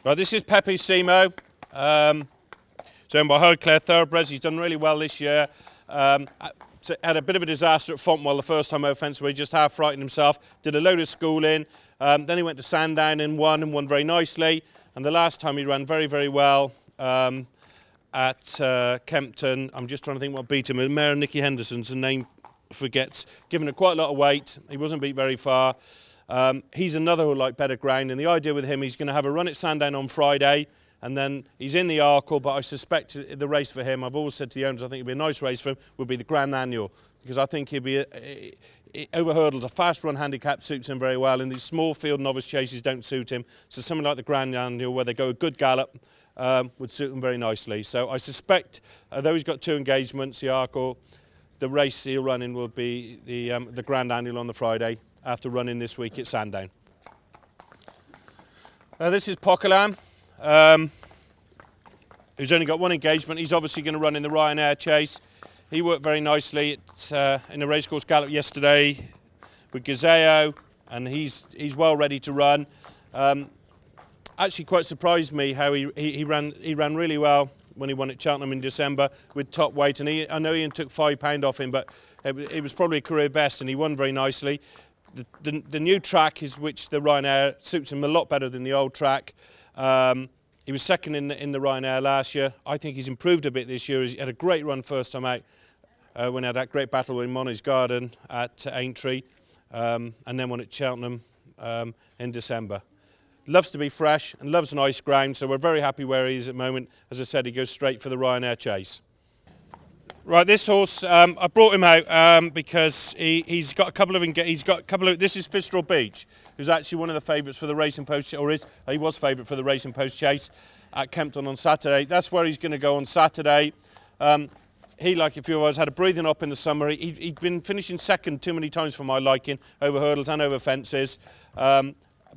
Right, this is Pepe Simo. He's owned by Highclere Thoroughbreds. He's done really well this year. So had a bit of a disaster at Fontwell the first time over fence where he just half frightened himself. Did a load of schooling. Then he went to Sandown and won very nicely. And the last time he ran very, very well at Kempton. I'm just trying to think what beat him. Mare Nicky Henderson's, the name forgets. Given it quite a lot of weight. He wasn't beat very far. He's another who like better ground, and the idea with him, he's going to have a run at Sandown on Friday, and then he's in the Arkle, but I suspect the race for him, I've always said to the owners, I think it'd be a nice race for him, would be the Grand Annual, because I think he'll be, over hurdles, a fast run handicap suits him very well, and these small field novice chases don't suit him, so something like the Grand Annual, where they go a good gallop, would suit him very nicely. So I suspect, though he's got 2 engagements, the Arkle, the race he'll run in will be the Grand Annual on the Friday, after running this week at Sandown. This is Poquelin, who's only got 1 engagement. He's obviously going to run in the Ryanair chase. He worked very nicely in a racecourse gallop yesterday with Gazeo, and he's well ready to run. Actually quite surprised me how he ran really well when he won at Cheltenham in December with top weight, and I know Ian took £5 off him, but it was probably a career best, and he won very nicely. The new track is which the Ryanair suits him a lot better than the old track. He was second in the Ryanair last year. I think he's improved a bit this year. He had a great run first time out when he had that great battle with Monage Garden at Aintree, and then won at Cheltenham in December. Loves to be fresh and loves nice ground, so we're very happy where he is at the moment. As I said, he goes straight for the Ryanair chase. Right, this horse, I brought him out because he's got a couple of. This is Fistral Beach, who's actually one of the favourites for the Racing Post, he was favourite for the Racing Post chase at Kempton on Saturday. That's where he's going to go on Saturday. He, like a few of us, had a breathing up in the summer. He'd been finishing second too many times for my liking over hurdles and over fences.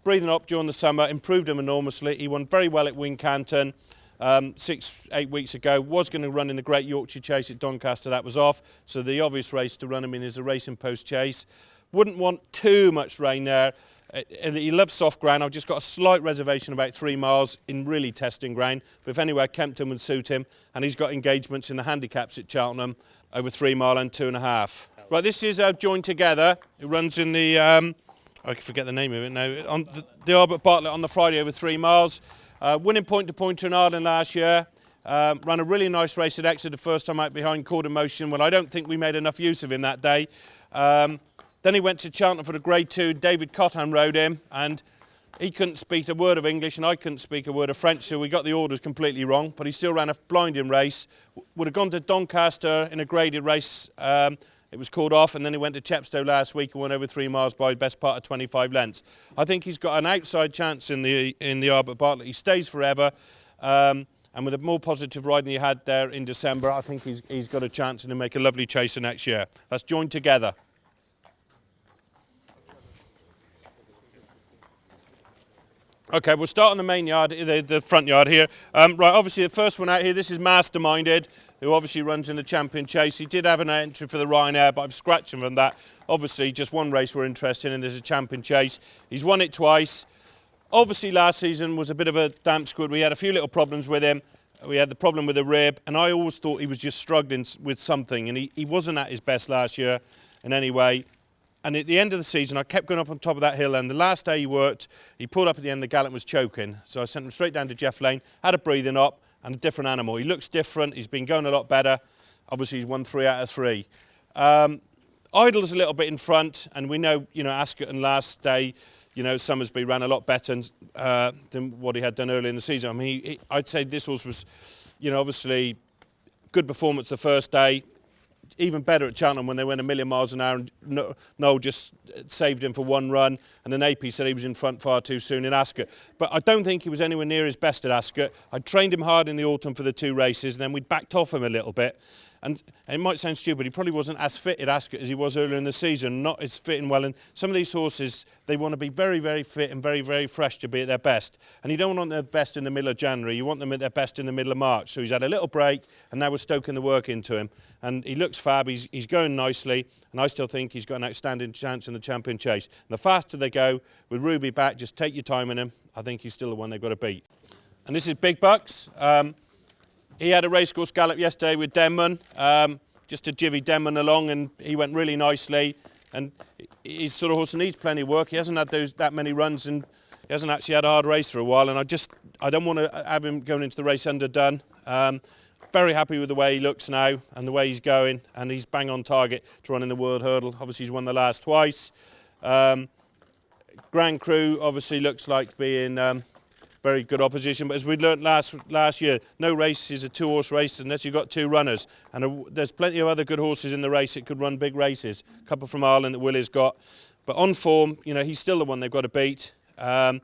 Breathing up during the summer improved him enormously. He won very well at Wincanton. 6-8 weeks ago, was going to run in the Great Yorkshire Chase at Doncaster. That was off, so the obvious race to run him in is a Racing Post chase. Wouldn't want too much rain there. He loves soft ground. I've just got a slight reservation about 3 miles in really testing ground, but if anywhere Kempton would suit him, and he's got engagements in the handicaps at Cheltenham over 3 mile and 2.5. Right, this is Joined Together. It runs in the I forget the name of it now, on the Albert Bartlett on the Friday over 3 miles. Winning point-to-pointer in Ireland last year. Ran a really nice race at Exeter first time out behind Called Emotion, when I don't think we made enough use of him that day. Then he went to Cheltenham for the Grade 2. David Cotton rode him, and he couldn't speak a word of English and I couldn't speak a word of French, so we got the orders completely wrong, but he still ran a blinding race. Would have gone to Doncaster in a graded race. It was called off, and then he went to Chepstow last week and won over 3 miles by the best part of 25 lengths. I think he's got an outside chance in the Albert Bartlett. He stays forever, and with a more positive ride than he had there in December, I think he's got a chance to make a lovely chaser next year. That's Joined Together. Okay, we'll start on the main yard, the front yard here. Right, obviously the first one out here, this is Masterminded, who obviously runs in the Champion Chase. He did have an entry for the Ryanair, but I've scratched him from that. Obviously, just one race we're interested in, there's a Champion Chase. He's won it twice. Obviously, last season was a bit of a damp squid. We had a few little problems with him. We had the problem with the rib, and I always thought he was just struggling with something, and he wasn't at his best last year in any way. And at the end of the season, I kept going up on top of that hill, and the last day he worked, he pulled up at the end, the gallop was choking. So I sent him straight down to Jeff Lane, had a breathing up, and a different animal. He looks different, he's been going a lot better. Obviously, he's won 3 out of 3. Idle's a little bit in front, and we know, Ascot and last day, Summersby ran a lot better than what he had done earlier in the season. I mean, I'd say this horse was, obviously, good performance the first day. Even better at Cheltenham when they went 1,000,000 miles an hour, and Noel just saved him for 1 run, and then AP said he was in front far too soon in Ascot. But I don't think he was anywhere near his best at Ascot. I trained him hard in the autumn for the 2 races, and then we backed off him a little bit. And it might sound stupid, he probably wasn't as fit at Ascot as he was earlier in the season, not as fitting well. And some of these horses, they want to be very, very fit and very, very fresh to be at their best. And you don't want their best in the middle of January, you want them at their best in the middle of March. So he's had a little break, and now we're stoking the work into him. And he looks fab, he's going nicely, and I still think he's got an outstanding chance in the Champion Chase. And the faster they go, with Ruby back, just take your time in him, I think he's still the one they've got to beat. and this is Big Bucks. He had a racecourse gallop yesterday with Denman, just to jivvy Denman along, and he went really nicely. And he's sort of horse that needs plenty of work. He hasn't had that many runs, and he hasn't actually had a hard race for a while. And I don't want to have him going into the race underdone. Very happy with the way he looks now and the way he's going, and he's bang on target to run in the World Hurdle. Obviously, he's won the last twice. Grand Cru obviously looks like being very good opposition, but as we learnt last year, no race is a two-horse race unless you've got two runners, and there's plenty of other good horses in the race that could run big races. A couple from Ireland that Willie's got, but on form, you know, he's still the one they've got to beat. And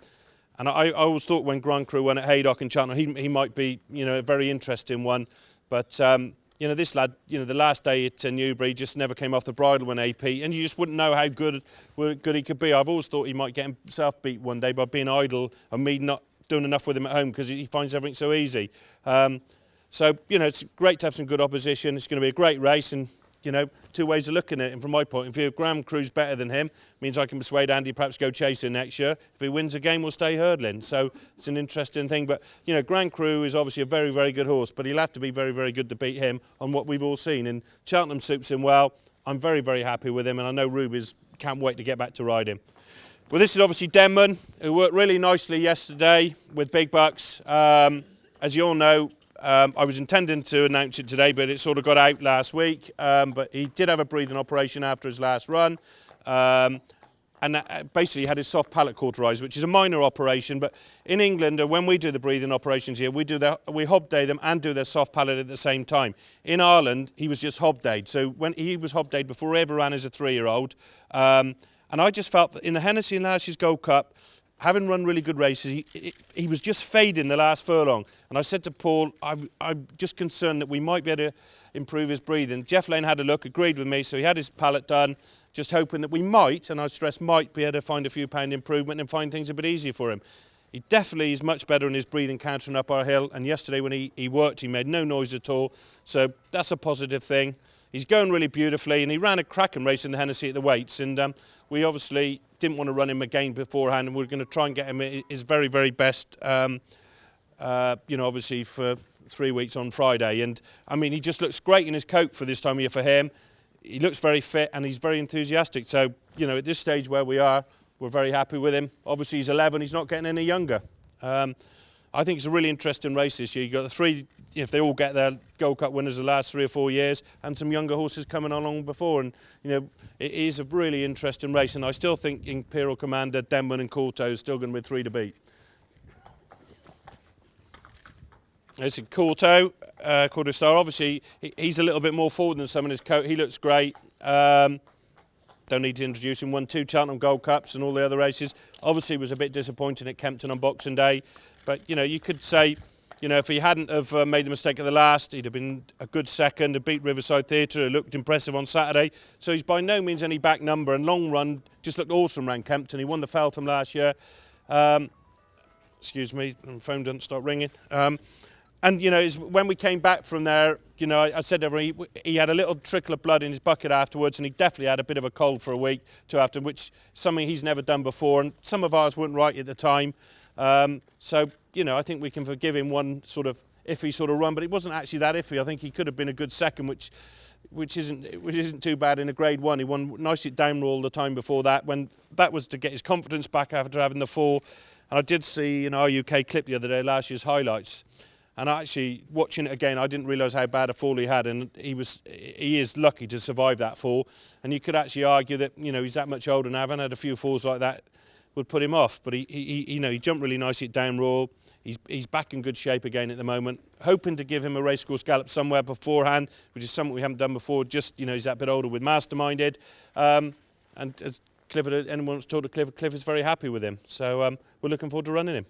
I always thought when Grand Cru won at Haydock and Cheltenham, he might be, you know, a very interesting one. But, you know, this lad, you know, the last day at Newbury just never came off the bridle when AP, and you just wouldn't know how good he could be. I've always thought he might get himself beat one day by being idle and me not doing enough with him at home because he finds everything so easy. So, you know, it's great to have some good opposition. It's going to be a great race, and, you know, two ways of looking at it. And from my point of view, if Grand Cru's better than him, means I can persuade Andy perhaps go chasing next year. If he wins a game, we'll stay hurdling. So it's an interesting thing. But, you know, Grand Cru is obviously a very, very good horse, but he'll have to be very, very good to beat him on what we've all seen. And Cheltenham suits him well. I'm very, very happy with him, and I know Ruby's can't wait to get back to ride him. Well, this is obviously Denman, who worked really nicely yesterday with Big Bucks. As you all know, I was intending to announce it today, but it sort of got out last week. But he did have a breathing operation after his last run. And basically had his soft palate cauterised, which is a minor operation. But in England, when we do the breathing operations here, we hobday them and do their soft palate at the same time. In Ireland, he was just hobdayed. So when he was hobdayed before he ever ran as a 3-year-old. And I just felt that in the Hennessy and last year's Gold Cup, having run really good races, he was just fading the last furlong. And I said to Paul, I'm just concerned that we might be able to improve his breathing. Jeff Lane had a look, agreed with me, so he had his palate done, just hoping that we might, and I stress might, be able to find a few pound improvement and find things a bit easier for him. He definitely is much better in his breathing countering up our hill, and yesterday when he worked, he made no noise at all, so that's a positive thing. He's going really beautifully, and he ran a cracking race in the Hennessy at the weights, and we obviously didn't want to run him again beforehand, and we're going to try and get him his very, very best, you know, obviously for 3 weeks on Friday. And I mean, he just looks great in his coat for this time of year for him. He looks very fit and he's very enthusiastic. So, you know, at this stage where we are, we're very happy with him. Obviously, he's 11, he's not getting any younger. I think it's a really interesting race this year. You've got the three, if they all get their Gold Cup winners the last 3 or 4 years, and some younger horses coming along before. And, you know, it is a really interesting race. And I still think Imperial Commander, Denman and Kauto is still going to be 3 to beat. It's a Kauto Star. Obviously, he's a little bit more forward than some in his coat. He looks great. Don't need to introduce him. Won 2 Cheltenham Gold Cups and all the other races. Obviously, was a bit disappointing at Kempton on Boxing Day. But, you know, you could say, you know, if he hadn't have made the mistake at the last, he'd have been a good second, to beat Riverside Theatre, who looked impressive on Saturday. So he's by no means any back number, and long run just looked awesome around Kempton. He won the Feltham last year. Excuse me, the phone doesn't stop ringing. And, you know, when we came back from there, you know, I said to him, he had a little trickle of blood in his bucket afterwards, and he definitely had a bit of a cold for a week to after, which is something he's never done before, and some of ours weren't right at the time. So, you know, I think we can forgive him one sort of iffy sort of run, but it wasn't actually that iffy. I think he could have been a good second, which isn't too bad in a Grade 1. He won nicely at Downroll the time before that, when that was to get his confidence back after having the fall. And I did see an RUK clip the other day, last year's highlights. And actually, watching it again, I didn't realise how bad a fall he had, and he is lucky to survive that fall. And you could actually argue that, you know, he's that much older and having had a few falls like that would put him off. But you know, he jumped really nicely at Downroll. He's back in good shape again at the moment. Hoping to give him a racecourse gallop somewhere beforehand, which is something we haven't done before. Just, you know, he's that bit older with Masterminded. And as Clifford, anyone wants to talk to Clifford, Clifford's very happy with him. So we're looking forward to running him.